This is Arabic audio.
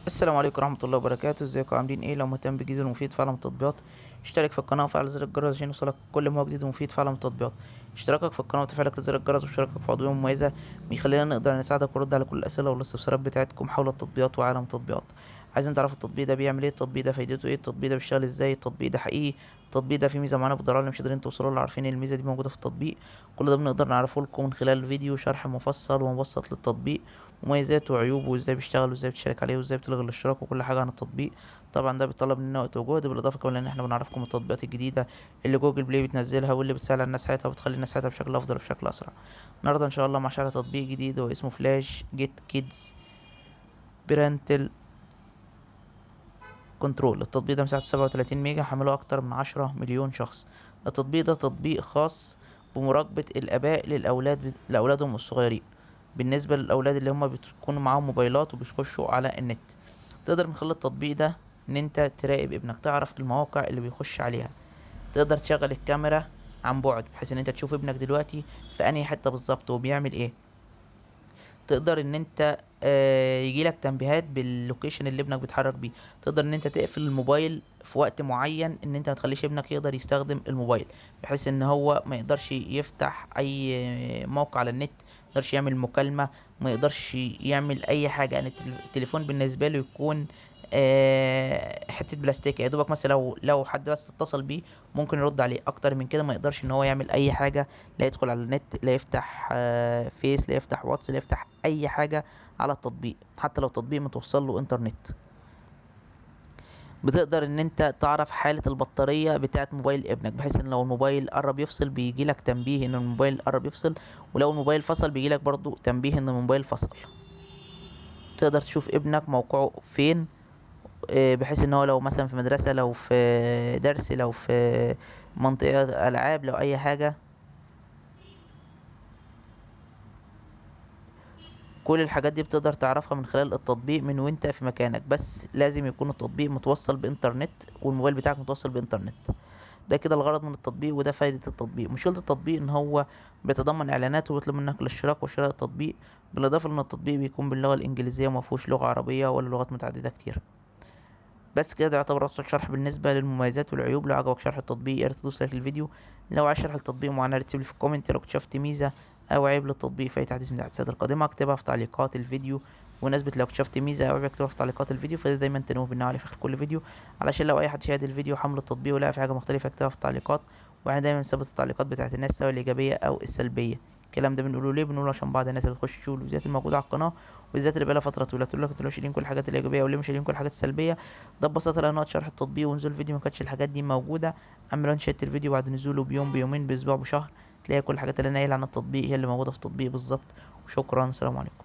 السلام عليكم ورحمة الله وبركاته. ازيكم عاملين ايه؟ لو مهتم بجديد ومفيد في عالم التطبيقات اشترك في القناة وفعل زر الجرس عشان يوصلك كل ما هو جديد ومفيد في عالم التطبيقات. اشتراكك في القناة وتفعيلك لزر الجرس واشتراكك في عضوية مميزة بيخلينا نقدر نساعدك ونرد على كل الأسئلة والاستفسارات بتاعتكم حول التطبيقات وعالم التطبيقات. عايزين تعرفوا التطبيق ده بيعمل ايه؟ التطبيق ده فايدته ايه؟ التطبيق ده بيشتغل ازاي؟ التطبيق ده حقيقي؟ التطبيق ده فيه ميزة معينة بتدوروا عليها مش قادرين توصلوا لها، عارفين الميزة دي موجودة في التطبيق؟ كل ده بنقدر نعرفه لكم من خلال فيديو شرح مفصل ومبسط للتطبيق، مميزاته وعيوبه وازاي بيشتغل وازاي بتشارك عليه وازاي بتلغي الاشتراك وكل حاجه عن التطبيق. طبعا ده بيطلب مننا وقت وجهد، بالاضافه كمان ان احنا بنعرفكم التطبيقات الجديده اللي جوجل بلاي بتنزلها واللي بتسهل على الناس حياتها وبتخلي الناس حياتها بشكل افضل وبشكل اسرع. النهارده ان شاء الله مع شرح تطبيق جديد واسمه فلاش جيت كيدز بيرنتل كنترول. التطبيق ده مساحته 37 ميجا، حمله اكتر من 10 مليون شخص. التطبيق ده تطبيق خاص بمراقبه الاباء لاولادهم الصغيرين، بالنسبه للاولاد اللي هم بتكونوا معاهم موبايلات وبيخشوا على النت. تقدر من خلال التطبيق ده ان انت تراقب ابنك، تعرف المواقع اللي بيخش عليها، تقدر تشغل الكاميرا عن بعد بحيث ان انت تشوف ابنك دلوقتي في انهي حته بالظبط وبيعمل ايه. تقدر ان انت يجيلك تنبيهات باللوكيشن اللي ابنك بيتحرك بيه. تقدر ان انت تقفل الموبايل في وقت معين، ان انت ما تخليش ابنك يقدر يستخدم الموبايل، بحيث ان هو ما يقدرش يفتح اي موقع على النت، ما يقدرش يعمل مكالمة، ما يقدرش يعمل اي حاجة. يعني التليفون بالنسبة له يكون حتة بلاستيك، يا دوبك مثلا لو حد بس اتصل بيه ممكن يرد عليه، اكتر من كده ما يقدرش ان هو يعمل اي حاجة. لا يدخل على النت، لا يفتح فيس، لا يفتح واتس، لا يفتح اي حاجة على التطبيق، حتى لو تطبيق متوصل له انترنت. بتقدر ان انت تعرف حالة البطارية بتاعت موبايل ابنك، بحيث ان لو الموبايل قرب يفصل بيجيلك تنبيه ان الموبايل قرب يفصل، ولو الموبايل فصل بيجيلك برضو تنبيه ان الموبايل فصل. تقدر تشوف ابنك موقعه فين، بحيث ان هو لو مثلا في مدرسة، لو في درس، لو في منطقة العاب، لو اي حاجة. كل الحاجات دي بتقدر تعرفها من خلال التطبيق من وانت في مكانك، بس لازم يكون التطبيق متوصل بانترنت والموبايل بتاعك متوصل بانترنت. ده كده الغرض من التطبيق وده فايدة التطبيق. مشكلة التطبيق ان هو بيتضمن اعلانات وبيطلب منك الاشتراك وشراء التطبيق، بالاضافة ان التطبيق بيكون باللغة الانجليزية ومفهوش لغة عربية ولا لغات متعددة كتير. بس كده ده يعتبر ابسط شرح بالنسبة للمميزات والعيوب. لو عجبك شرح التطبيق يا ريت تدوس لايك للفيديو. لو عايز شرح التطبيق معانا يا ريت تسيبلي في الكومنت. لو اكتشفت ميزة او عيب للتطبيق في اي تحديث من التحديثات القادمة اكتبها في تعليقات الفيديو. بمناسبة لو اكتشفت ميزة او عيب اكتبها في تعليقات الفيديو، فده دايما تنوه بالنوع عليه في اخر كل فيديو، علشان لو اي حد شاهد الفيديو حمل التطبيق ولقى في حاجة مختلفة يكتبها في التعليقات. واحنا دايما بنثبت التعليقات بتاعت الناس سواء الايجابية او السلبية. الكلام ده بنقوله ليه؟ بنقوله عشان بعض الناس اللي تخش تشوف الفيديوهات الموجودة على القناة، وبالذات اللي بقالها فترة طويلة تقول لك انتوا ليه شايلين كل الحاجات الايجابية وليه مش شايلين كل الحاجات السلبية. ده ببساطة لأن وقت شرح التطبيق ونزول الفيديو ما كانتش الحاجات دي موجودة. أما لو نشأت الفيديو بعد نزوله بيوم، بيومين، بأسبوع، بشهر، تلاقي كل الحاجات اللي أنا قايل عن التطبيق هي اللي موجودة في التطبيق بالظبط. وشكرا، سلام عليكم.